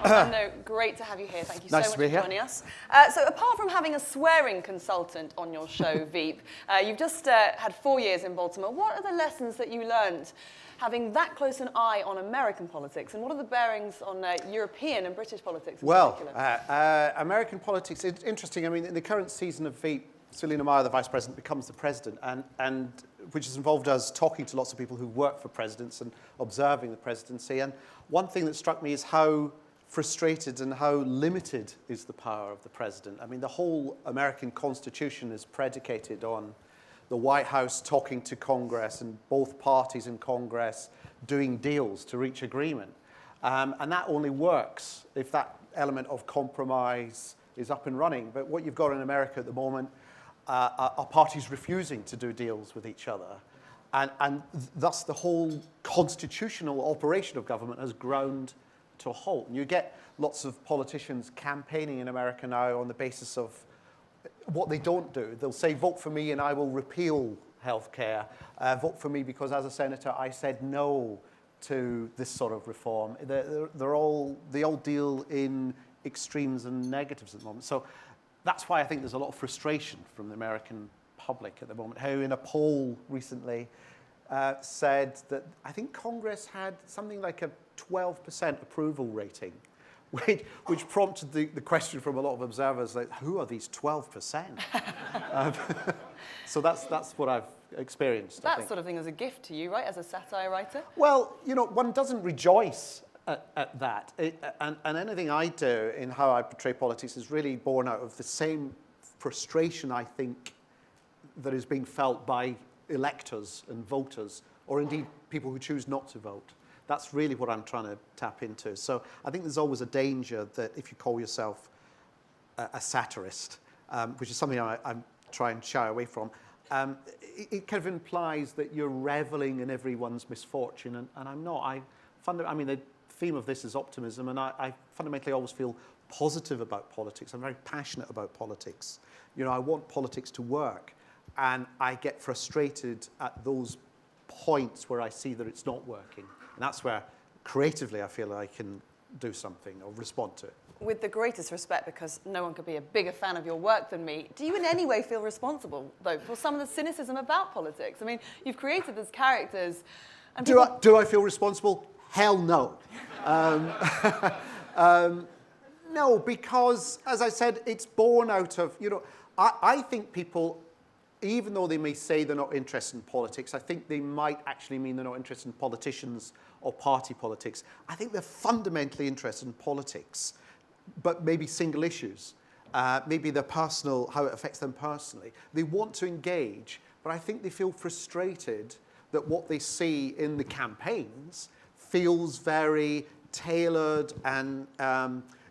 Armando, great to have you here. Thank you so much for joining us. So apart from having a swearing consultant on your show, VEEP, you've just had 4 years in Baltimore. What are the lessons that you learned having that close an eye on American politics, and what are the bearings on European and British politics in particular? American politics, it's interesting. I mean, in the current season of VEEP, Selina Meyer, the Vice President, becomes the President, and which has involved us talking to lots of people who work for presidents and observing the presidency. And one thing that struck me is how frustrated and how limited is the power of the president. I mean, the whole American Constitution is predicated on the White House talking to Congress and both parties in Congress doing deals to reach agreement. And that only works if that element of compromise is up and running. But what you've got in America at the moment are parties refusing to do deals with each other. And thus the whole constitutional operation of government has ground to a halt. And you get lots of politicians campaigning in America now on the basis of what they don't do. They'll say, vote for me and I will repeal healthcare. Vote for me because as a senator I said no to this sort of reform. They all deal in extremes and negatives at the moment. So that's why I think there's a lot of frustration from the American public at the moment. Who in a poll recently said that I think Congress had something like a 12% approval rating, which prompted the question from a lot of observers, like, who are these 12%? So that's what I've experienced. That sort of thing is a gift to you, right, as a satire writer? Well, you know, one doesn't rejoice at that. And anything I do in how I portray politics is really born out of the same frustration, I think, that is being felt by electors and voters, or indeed people who choose not to vote. That's really what I'm trying to tap into. So I think there's always a danger that if you call yourself a satirist, which is something I try and shy away from, it kind of implies that you're reveling in everyone's misfortune, and I'm not. I mean, the theme of this is optimism, and I fundamentally always feel positive about politics. I'm very passionate about politics. You know, I want politics to work, and I get frustrated at those points where I see that it's not working. And that's where, creatively, I feel I can do something or respond to it. With the greatest respect, because no one could be a bigger fan of your work than me, do you in any way feel responsible, though, for some of the cynicism about politics? I mean, you've created these characters. And do I feel responsible? Hell no. No, because, as I said, it's born out of, you know, I think people, even though they may say they're not interested in politics, I think they might actually mean they're not interested in politicians or party politics. I think they're fundamentally interested in politics, but maybe single issues, maybe their personal, how it affects them personally. They want to engage, but I think they feel frustrated that what they see in the campaigns feels very tailored and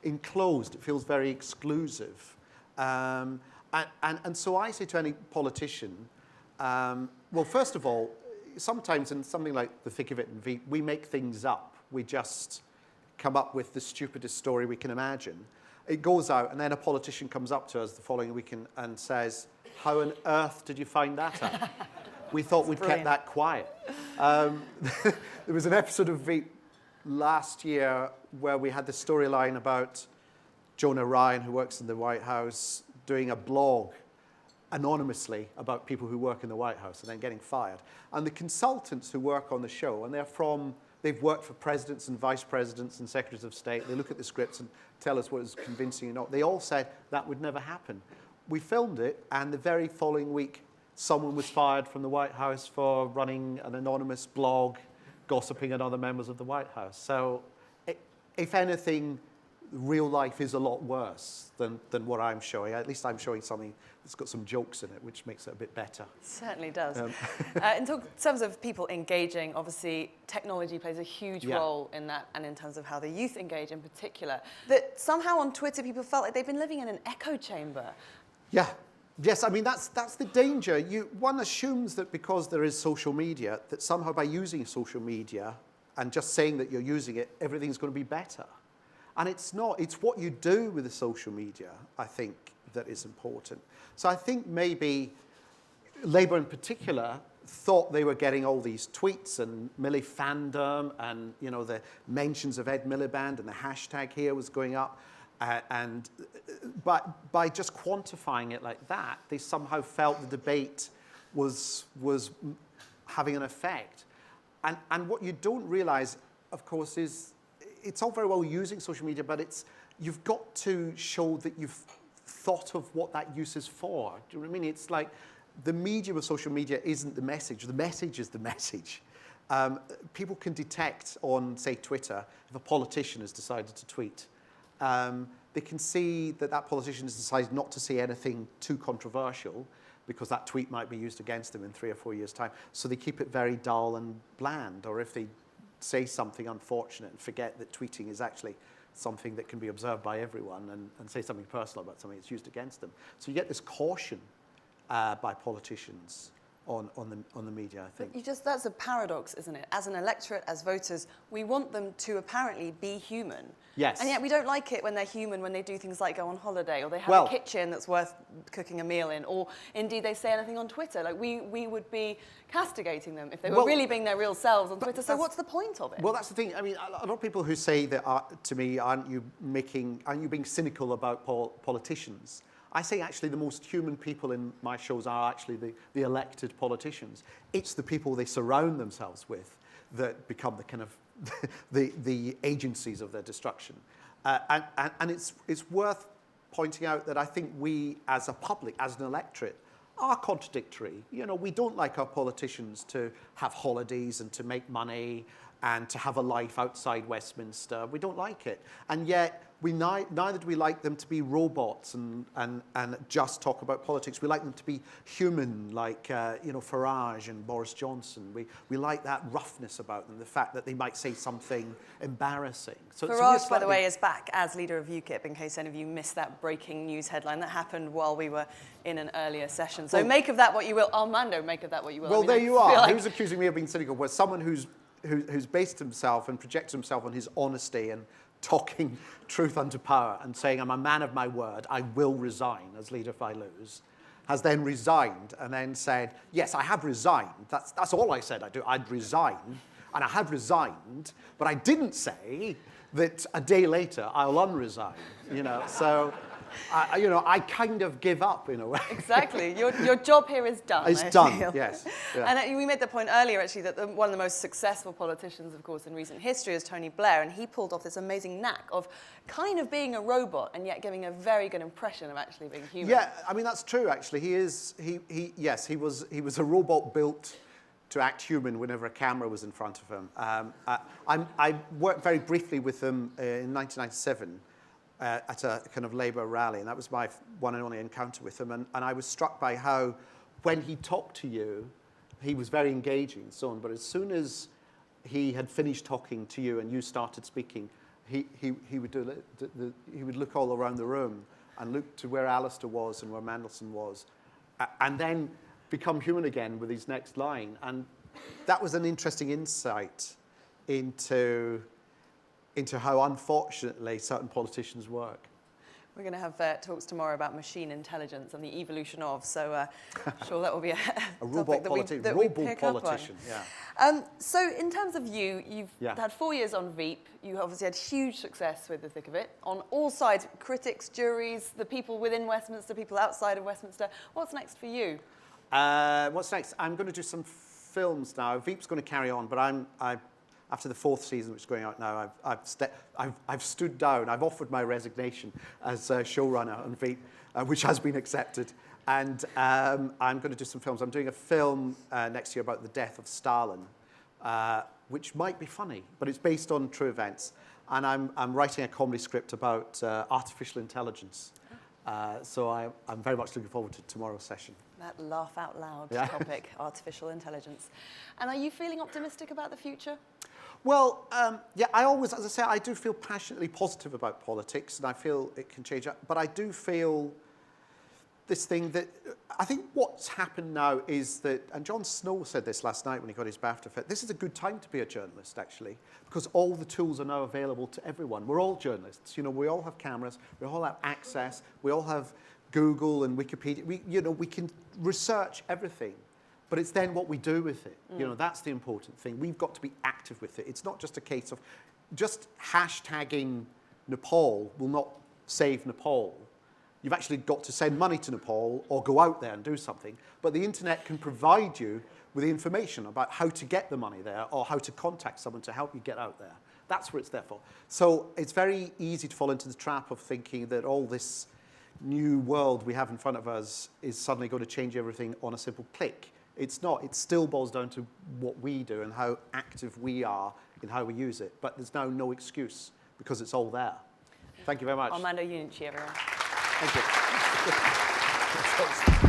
enclosed. It feels very exclusive. And so I say to any politician, well, first of all, sometimes in something like The Thick of It and VEEP, we make things up. We just come up with the stupidest story we can imagine. It goes out, and then a politician comes up to us the following week and says, how on earth did you find that out? We thought we'd kept that quiet. There was an episode of VEEP last year where we had the storyline about Jonah Ryan, who works in the White House, doing a blog anonymously about people who work in the White House and then getting fired. And the consultants who work on the show, and they've worked for presidents and vice presidents and secretaries of state, they look at the scripts and tell us what is convincing or not. They all said that would never happen. We filmed it, and the very following week, someone was fired from the White House for running an anonymous blog, gossiping at other members of the White House. So, if anything, real life is a lot worse than what I'm showing. At least I'm showing something that's got some jokes in it, which makes it a bit better. It certainly does. In terms of people engaging, obviously technology plays a huge role in that, and in terms of how the youth engage in particular. That somehow on Twitter people felt like they've been living in an echo chamber. Yeah. Yes, I mean, that's the danger. One assumes that because there is social media, that somehow by using social media and just saying that you're using it, everything's going to be better. And it's not. It's what you do with the social media, I think, that is important. So I think maybe Labour in particular thought they were getting all these tweets and Millie fandom and, you know, the mentions of Ed Miliband and the hashtag here was going up. But by just quantifying it like that, they somehow felt the debate was having an effect. And what you don't realize, of course, is it's all very well using social media, but you've got to show that you've thought of what that use is for. Do you know what I mean? It's like the medium of social media isn't the message is the message. People can detect on, say, Twitter, if a politician has decided to tweet. They can see that politician has decided not to say anything too controversial because that tweet might be used against them in 3 or 4 years' time. So they keep it very dull and bland. Or if they say something unfortunate and forget that tweeting is actually something that can be observed by everyone and say something personal about something that's used against them. So you get this caution by politicians on the media, I think. That's a paradox, isn't it? As an electorate, as voters, we want them to apparently be human. Yes. And yet we don't like it when they're human, when they do things like go on holiday, or they have a kitchen that's worth cooking a meal in, or indeed they say anything on Twitter. Like we would be castigating them if they were really being their real selves on Twitter. So what's the point of it? Well, that's the thing. I mean, a lot of people who say that to me, aren't you being cynical about politicians? I say actually the most human people in my shows are actually the elected politicians. It's the people they surround themselves with that become the kind of the agencies of their destruction. And it's worth pointing out that I think we as a public, as an electorate, are contradictory. You know, we don't like our politicians to have holidays and to make money and to have a life outside Westminster. We don't like it. And yet, neither do we like them to be robots and just talk about politics. We like them to be human, like Farage and Boris Johnson. We like that roughness about them, the fact that they might say something embarrassing. So Farage, by the way, is back as leader of UKIP, in case any of you missed that breaking news headline that happened while we were in an earlier session. So make of that what you will. Armando, make of that what you will. Well, there you are. He was accusing me of being cynical, where someone who's based himself and projects himself on his honesty and talking truth unto power and saying, I'm a man of my word, I will resign as leader if I lose, has then resigned and then said, yes, I have resigned. That's all I said I'd resign, and I have resigned, but I didn't say that a day later I'll unresign, So, I kind of give up in a way. Exactly. Your job here is done. It's done, yes. Yeah. And we made the point earlier, actually, that one of the most successful politicians, of course, in recent history is Tony Blair, and he pulled off this amazing knack of kind of being a robot and yet giving a very good impression of actually being human. Yeah, I mean, that's true, actually. He was a robot built to act human whenever a camera was in front of him. I worked very briefly with him in 1997. At a kind of Labour rally, and that was my one and only encounter with him. And I was struck by how, when he talked to you, he was very engaging and so on. But as soon as he had finished talking to you and you started speaking, he would look all around the room and look to where Alistair was and where Mandelson was, and then become human again with his next line. And that was an interesting insight into how, unfortunately, certain politicians work. We're going to have talks tomorrow about machine intelligence and the evolution of, so I'm sure that will be a robot politician. Yeah. So in terms of you've had 4 years on VEEP. You obviously had huge success with The Thick of It. On all sides, critics, juries, the people within Westminster, people outside of Westminster. What's next for you? What's next? I'm going to do some films now. VEEP's going to carry on, but after the 4th season, which is going out now, I've stood down. I've offered my resignation as showrunner on VEEP, which has been accepted. And I'm going to do some films. I'm doing a film next year about the death of Stalin, which might be funny, but it's based on true events. And I'm writing a comedy script about artificial intelligence. So I'm very much looking forward to tomorrow's session. That laugh out loud topic, artificial intelligence. And are you feeling optimistic about the future? Well, I always, as I say, I do feel passionately positive about politics, and I feel it can change. But I do feel this thing that I think what's happened now is that, and Jon Snow said this last night when he got his BAFTA fit, this is a good time to be a journalist, actually, because all the tools are now available to everyone. We're all journalists. We all have cameras. We all have access. We all have Google and Wikipedia. We can research everything. But it's then what we do with it. You know, that's the important thing. We've got to be active with it. It's not just a case of just hashtagging Nepal will not save Nepal. You've actually got to send money to Nepal or go out there and do something. But the internet can provide you with the information about how to get the money there or how to contact someone to help you get out there. That's what it's there for. So it's very easy to fall into the trap of thinking that all this new world we have in front of us is suddenly going to change everything on a simple click. It's not. It still boils down to what we do and how active we are in how we use it. But there's now no excuse because it's all there. Thank you very much. Armando Iannucci, everyone. Thank you.